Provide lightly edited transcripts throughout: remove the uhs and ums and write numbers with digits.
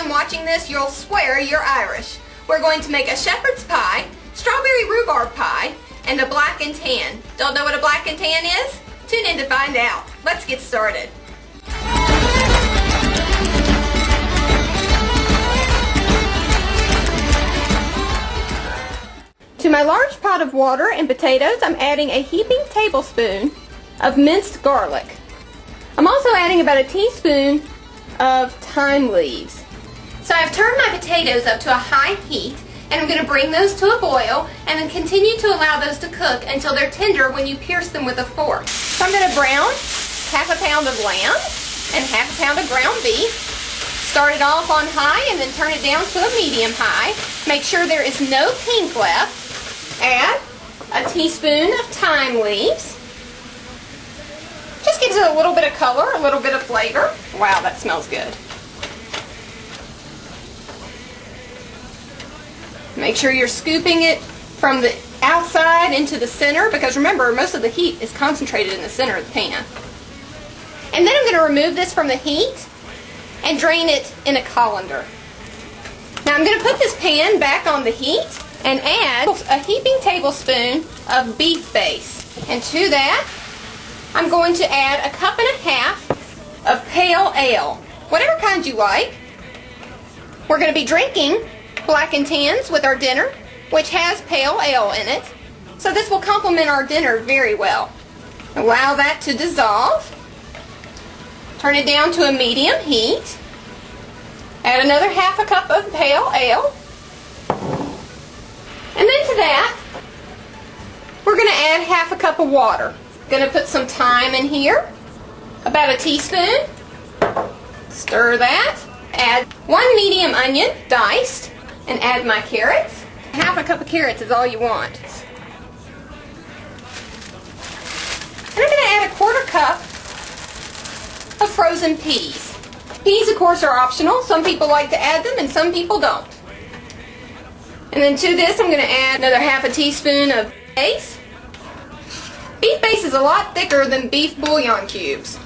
done watching this, you'll swear you're Irish. We're going to make a shepherd's pie, strawberry rhubarb pie, and a black and tan. Don't know what a black and tan is? Tune in to find out. Let's get started. To my large pot of water and potatoes, I'm adding a heaping tablespoon of minced garlic. I'm also adding about a teaspoon of thyme leaves. So I've turned my potatoes up to a high heat, and I'm going to bring those to a boil and then continue to allow those to cook until they're tender when you pierce them with a fork. So I'm going to brown half a pound of lamb and half a pound of ground beef. Start it off on high and then turn it down to a medium high. Make sure there is no pink left. Add a teaspoon of thyme leaves. Just gives it a little bit of color, a little bit of flavor. Wow, that smells good. Make sure you're scooping it from the outside into the center, because remember, most of the heat is concentrated in the center of the pan. And then I'm going to remove this from the heat and drain it in a colander. Now I'm going to put this pan back on the heat and add a heaping tablespoon of beef base. And to that, I'm going to add a cup and a half of pale ale, whatever kind you like. We're going to be drinking black and tans with our dinner, which has pale ale in it. So this will complement our dinner very well. Allow that to dissolve. Turn it down to a medium heat. Add another half a cup of pale ale. And then to that, we're going to add half a cup of water. Going to put some thyme in here, about a teaspoon. Stir that. Add 1 medium onion, diced, and add my carrots. Half a cup of carrots is all you want. And I'm going to add a quarter cup of frozen peas. Peas, of course, are optional. Some people like to add them and some people don't. And then to this, I'm going to add another half a teaspoon of base. Beef base is a lot thicker than beef bouillon cubes.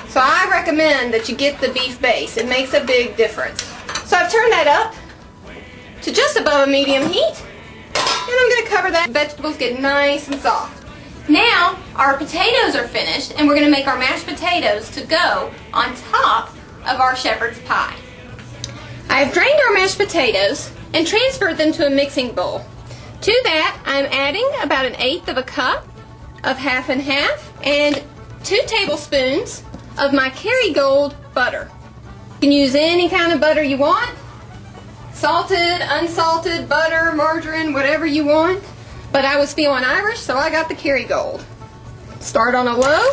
So I recommend that you get the beef base. It makes a big difference. So I've turned that up to just above a medium heat. And I'm going to cover that. Vegetables get nice and soft. Now our potatoes are finished, and we're going to make our mashed potatoes to go on top of our shepherd's pie. I've drained our mashed potatoes and transferred them to a mixing bowl. To that, I'm adding about 1/8 of a cup of half and half and 2 tablespoons of my Kerrygold butter. You can use any kind of butter you want. Salted, unsalted, butter, margarine, whatever you want. But I was feeling Irish, so I got the Kerrygold. Start on a low.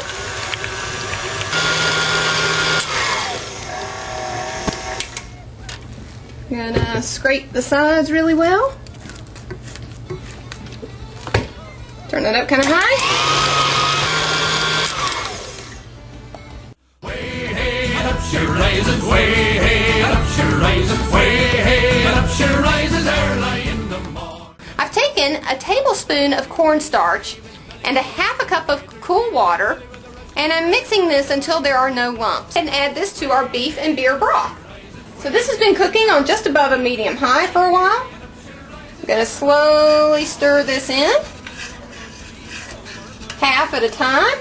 Gonna scrape the sides really well. Turn it up kind of high. Way hey, and up she rises, way hey, and up she rises, way hey, and up she rises early in the morning. I've taken a tablespoon of cornstarch and a half a cup of cool water, and I'm mixing this until there are no lumps. And add this to our beef and beer broth. So this has been cooking on just above a medium high for a while. I'm going to slowly stir this in, half at a time.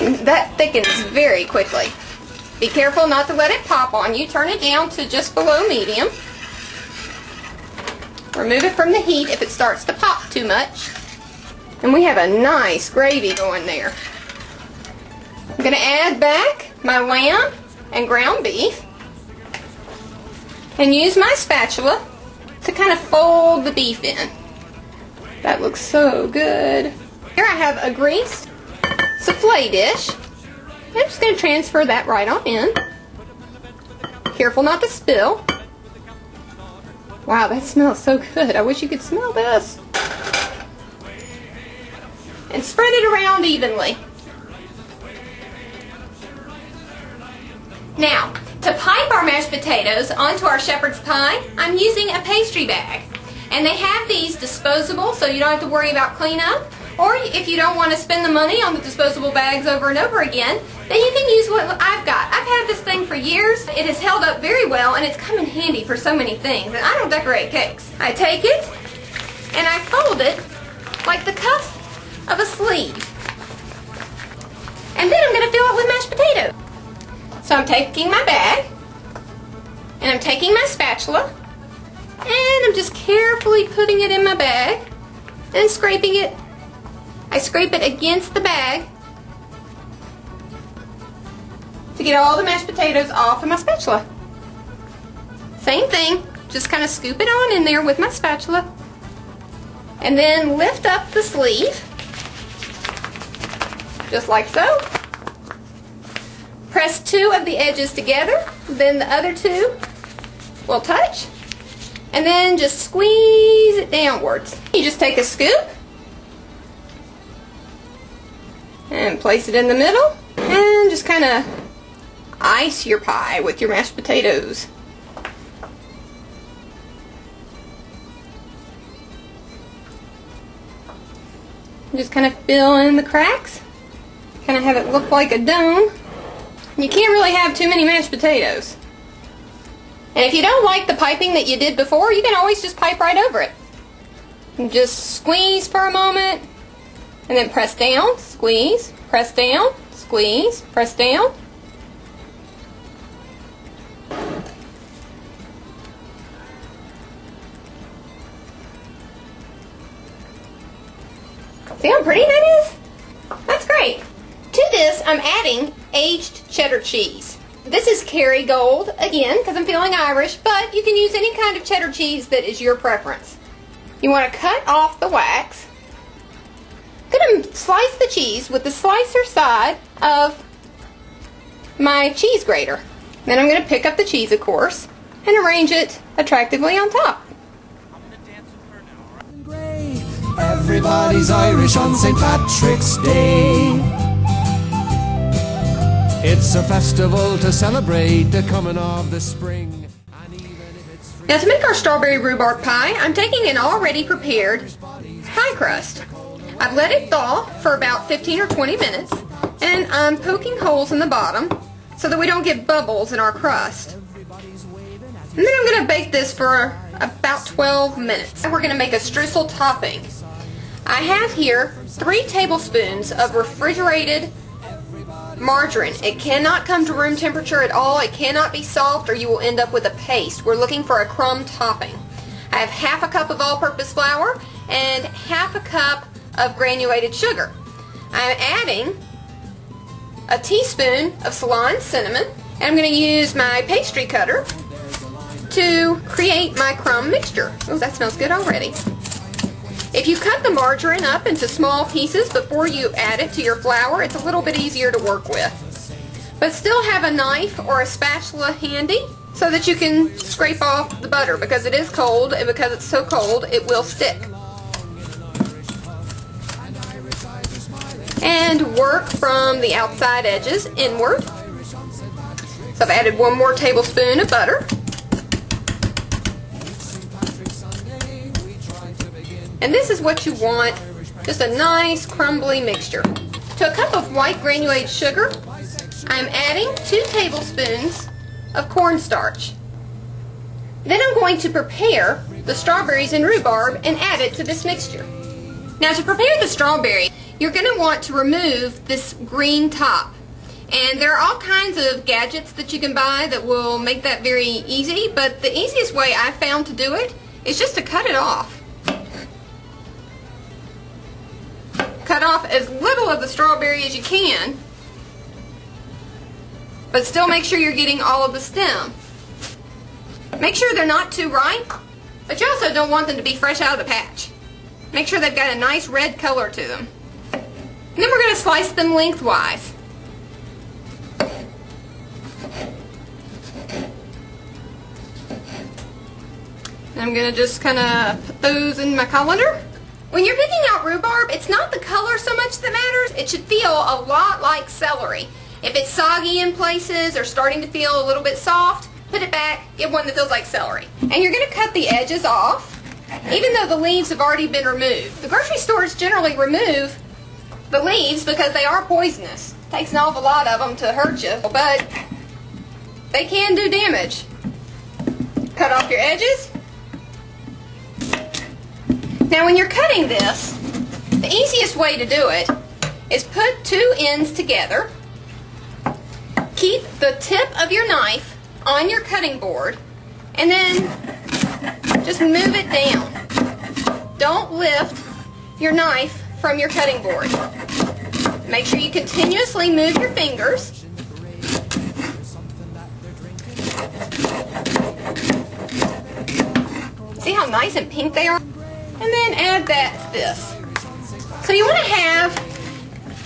And that thickens very quickly. Be careful not to let it pop on you. Turn it down to just below medium. Remove it from the heat if it starts to pop too much. And we have a nice gravy going there. I'm going to add back my lamb and ground beef and use my spatula to kind of fold the beef in. That looks so good. Here I have a greased souffle dish. I'm just going to transfer that right on in. Careful not to spill. Wow, that smells so good. I wish you could smell this. And spread it around evenly. Now, to pipe our mashed potatoes onto our shepherd's pie, I'm using a pastry bag. And they have these disposable, so you don't have to worry about cleanup. Or if you don't want to spend the money on the disposable bags over and over again, then you can use what I've got. I've had this thing for years. It has held up very well, and it's come in handy for so many things. And I don't decorate cakes. I take it, and I fold it like the cuff of a sleeve. And then I'm going to fill it with mashed potatoes. So I'm taking my bag, and I'm taking my spatula, and I'm just carefully putting it in my bag and scraping it. I scrape it against the bag to get all the mashed potatoes off of my spatula. Same thing, just kind of scoop it on in there with my spatula, and then lift up the sleeve, just like so. Press two of the edges together, then the other two will touch, and then just squeeze it downwards. You just take a scoop and place it in the middle, and just kind of ice your pie with your mashed potatoes. Just kind of fill in the cracks, kind of have it look like a dome. You can't really have too many mashed potatoes. And if you don't like the piping that you did before, you can always just pipe right over it. And just squeeze for a moment, and then press down, squeeze, press down, squeeze, press down. See how pretty that is? That's great. To this, I'm adding aged cheddar cheese. This is Kerrygold, again, because I'm feeling Irish, but you can use any kind of cheddar cheese that is your preference. You want to cut off the wax. I'm going to slice the cheese with the slicer side of my cheese grater. Then I'm going to pick up the cheese, of course, and arrange it attractively on top. Everybody's Irish on St. Patrick's Day. It's a festival to celebrate the coming of the spring. Now to make our strawberry rhubarb pie, I'm taking an already prepared pie crust. I've let it thaw for about 15 or 20 minutes, and I'm poking holes in the bottom so that we don't get bubbles in our crust. And then I'm going to bake this for about 12 minutes. And we're going to make a streusel topping. I have here 3 tablespoons of refrigerated margarine. It cannot come to room temperature at all. It cannot be soft, or you will end up with a paste. We're looking for a crumb topping. I have half a cup of all-purpose flour and half a cup of granulated sugar. I'm adding a teaspoon of Ceylon cinnamon, and I'm going to use my pastry cutter to create my crumb mixture. Oh, that smells good already. If you cut the margarine up into small pieces before you add it to your flour, it's a little bit easier to work with. But still have a knife or a spatula handy so that you can scrape off the butter, because it is cold, and because it's so cold, it will stick. And work from the outside edges inward. So I've added 1 more tablespoon of butter. And this is what you want, just a nice crumbly mixture. To a cup of white granulated sugar, I'm adding 2 tablespoons of cornstarch. Then I'm going to prepare the strawberries and rhubarb and add it to this mixture. Now to prepare the strawberry, you're going to want to remove this green top. And there are all kinds of gadgets that you can buy that will make that very easy, but the easiest way I've found to do it is just to cut it off. Cut off as little of the strawberry as you can, but still make sure you're getting all of the stem. Make sure they're not too ripe, but you also don't want them to be fresh out of the patch. Make sure they've got a nice red color to them. And then we're going to slice them lengthwise. And I'm going to just kind of put those in my colander. When you're picking out rhubarb, it's not the color so much that matters. It should feel a lot like celery. If it's soggy in places or starting to feel a little bit soft, put it back, get one that feels like celery. And you're going to cut the edges off. even though the leaves have already been removed. The grocery stores generally remove the leaves because they are poisonous. It takes an awful lot of them to hurt you, but they can do damage. Cut off your edges. Now when you're cutting this, the easiest way to do it is put two ends together. Keep the tip of your knife on your cutting board and then just move it down. Don't lift your knife from your cutting board. Make sure you continuously move your fingers. See how nice and pink they are? And then add that to this. So you want to have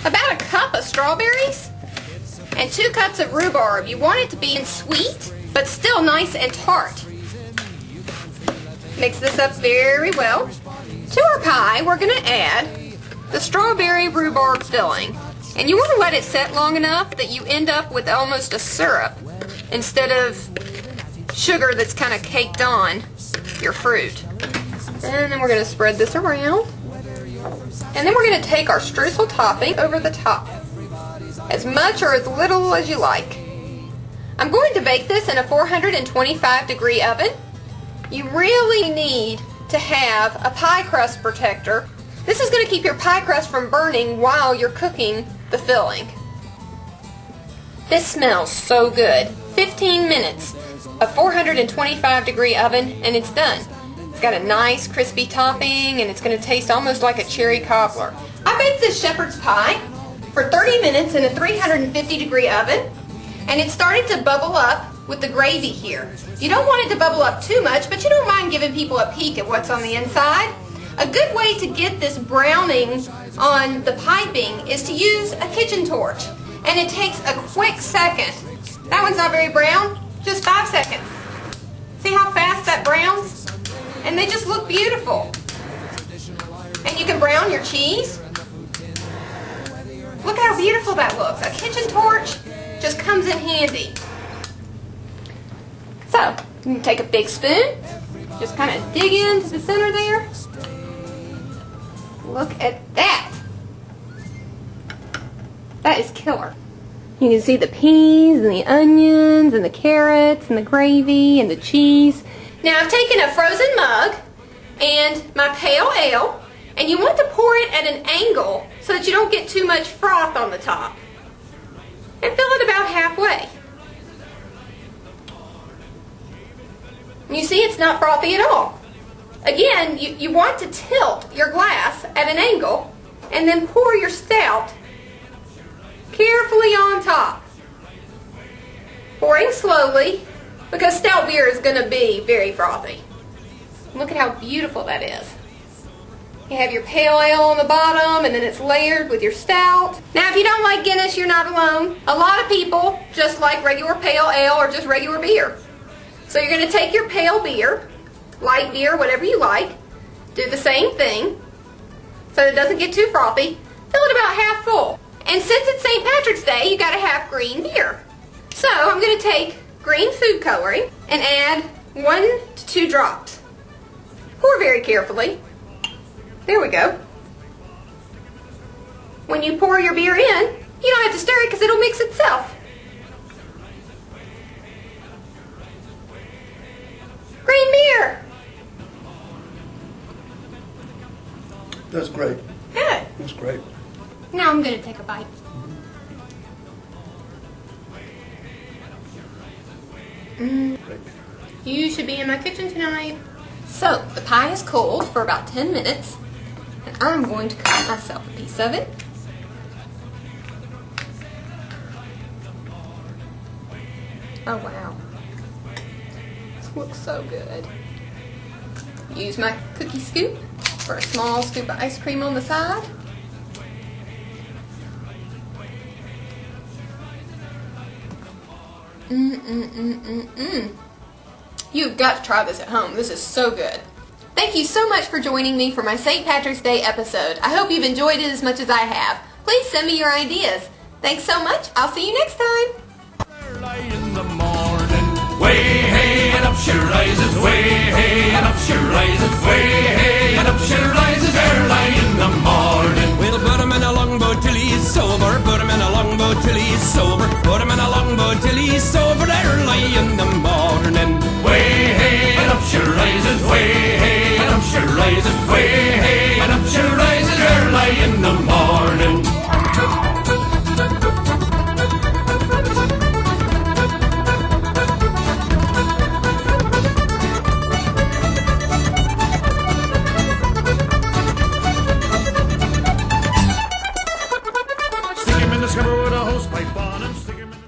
about a cup of strawberries and 2 cups of rhubarb. You want it to be sweet, but still nice and tart. Mix this up very well. To our pie, we're going to add the strawberry rhubarb filling. And you want to let it set long enough that you end up with almost a syrup instead of sugar that's kind of caked on your fruit. And then we're going to spread this around. And then we're going to take our streusel topping over the top. As much or as little as you like. I'm going to bake this in a 425-degree oven. You really need to have a pie crust protector. This is going to keep your pie crust from burning while you're cooking the filling. This smells so good. 15 minutes, a 425-degree oven, and it's done. It's got a nice crispy topping, and it's going to taste almost like a cherry cobbler. I baked this shepherd's pie for 30 minutes in a 350-degree oven, and it started to bubble up with the gravy here. You don't want it to bubble up too much, but you don't mind giving people a peek at what's on the inside. A good way to get this browning on the piping is to use a kitchen torch, and it takes a quick second. That one's not very brown, just 5 seconds. See how fast that browns? And they just look beautiful. And you can brown your cheese. Look how beautiful that looks. A kitchen torch just comes in handy. So, you can take a big spoon, just kind of dig into the center there. Look at that. That is killer. You can see the peas and the onions and the carrots and the gravy and the cheese. Now I've taken a frozen mug and my pale ale, and you want to pour it at an angle so that you don't get too much froth on the top. And fill it about halfway. You see it's not frothy at all. Again, you want to tilt your glass at an angle and then pour your stout carefully on top. Pouring slowly because stout beer is going to be very frothy. Look at how beautiful that is. You have your pale ale on the bottom and then it's layered with your stout. Now if you don't like Guinness, you're not alone. A lot of people just like regular pale ale or just regular beer. So you're going to take your pale beer, light beer, whatever you like, do the same thing so it doesn't get too frothy. Fill it about half full. And since it's St. Patrick's Day, you got to have green beer. So I'm going to take green food coloring and add 1 to 2 drops. Pour very carefully. There we go. When you pour your beer in, you don't have to stir it because it'll mix itself. Green beer. That's great. Good. That's great. Now I'm going to take a bite. Great. You should be in my kitchen tonight. So, the pie is cooled for about 10 minutes, and I'm going to cut myself a piece of it. Oh wow. This looks so good. Use my cookie scoop for a small scoop of ice cream on the side. You've got to try this at home. This is so good. Thank you so much for joining me for my St. Patrick's Day episode. I hope you've enjoyed it as much as I have. Please send me your ideas. Thanks so much. I'll see you next time. Early in the morning, way hey, and up she rises, way hey, and up she rises, way hey, and up she rises early in the morning. We'll put him in a longboat till he's sober, put him in a longboat till he's sober, put him in a longboat till he's sober early in the morning. Way hey, and up she rises, way hey, and up she rises, way hey, and up she rises early in the morning. Stick him in the scupper with a hose pipe on him. Stick him in